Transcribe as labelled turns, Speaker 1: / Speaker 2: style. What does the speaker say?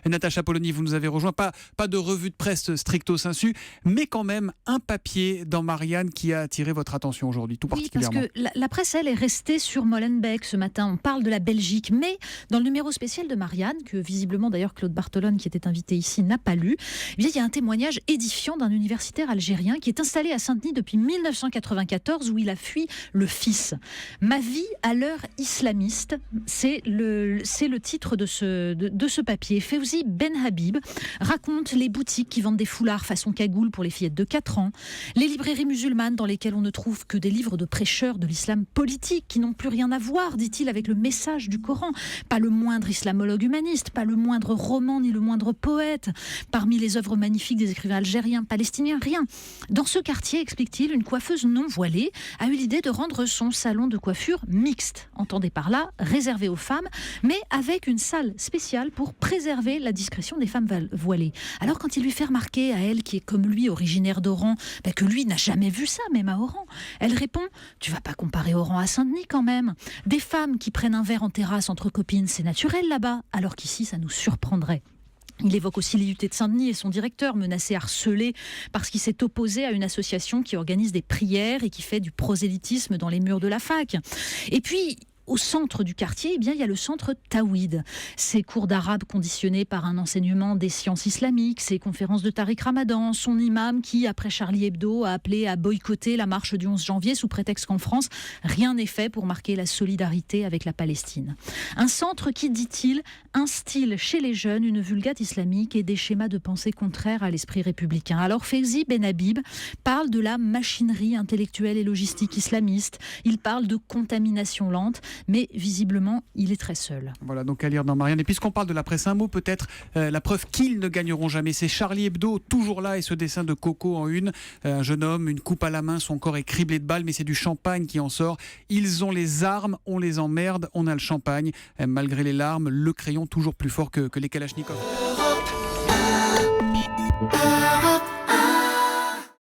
Speaker 1: Natacha Polony, vous nous avez rejoint. Pas de revue de presse stricto sensu, mais quand même un papier dans Marianne qui a attiré votre attention aujourd'hui, tout particulièrement.
Speaker 2: Oui, parce que la presse, elle, est restée sur Molenbeek ce matin. On parle de la Belgique, mais dans le numéro spécial de Marianne, que visiblement d'ailleurs Claude Bartolone, qui était invité ici, n'a pas lu, eh bien, il y a un témoignage édifiant d'un universitaire algérien qui est installé à Saint-Denis depuis 1994, où il a fui le fils. Ma vie à l'heure islamiste, c'est le titre de ce papier. Fawzi Ben Habib raconte les boutiques qui vendent des foulards façon cagoule pour les fillettes de 4 ans, les librairies musulmanes dans lesquelles on ne trouve que des livres de prêcheurs de l'islam politique qui n'ont plus rien à voir, dit-il, avec le message du Coran. Pas le moindre islamologue humaniste, pas le moindre roman ni le moindre poète. Parmi les œuvres magnifiques des écrivains algériens, palestiniens, rien. Dans ce quartier, explique-t-il, une coiffeuse non voilée a eu l'idée de rendre son salon de coiffure mixte. Entendez par là, réservé aux femmes, mais avec une salle spéciale pour préserver la discrétion des femmes voilées. Alors quand il lui fait remarquer à elle, qui est comme lui originaire d'Oran, que lui n'a jamais vu ça, même à Oran, elle répond « Tu vas pas comparer Oran à Saint-Denis quand même. Des femmes qui prennent un verre en terrasse entre copines, c'est naturel là-bas, alors qu'ici ça nous surprendrait. » Il évoque aussi l'IUT de Saint-Denis et son directeur menacé, harcelé, parce qu'il s'est opposé à une association qui organise des prières et qui fait du prosélytisme dans les murs de la fac. Et puis, au centre du quartier, eh bien, il y a le centre Tawhid. Ses cours d'arabe conditionnés par un enseignement des sciences islamiques, ses conférences de Tariq Ramadan, son imam qui, après Charlie Hebdo, a appelé à boycotter la marche du 11 janvier sous prétexte qu'en France, rien n'est fait pour marquer la solidarité avec la Palestine. Un centre qui, dit-il, instille chez les jeunes une vulgate islamique et des schémas de pensée contraires à l'esprit républicain. Alors Fawzi Ben Habib parle de la machinerie intellectuelle et logistique islamiste, il parle de contamination lente, mais visiblement, il est très seul.
Speaker 1: Voilà, donc à lire dans Marianne. Et puisqu'on parle de la presse, un mot peut-être, la preuve qu'ils ne gagneront jamais. C'est Charlie Hebdo, toujours là, et ce dessin de Coco en une. Un jeune homme, une coupe à la main, son corps est criblé de balles, mais c'est du champagne qui en sort. Ils ont les armes, on les emmerde, on a le champagne. Malgré les larmes, le crayon toujours plus fort que les kalachnikovs.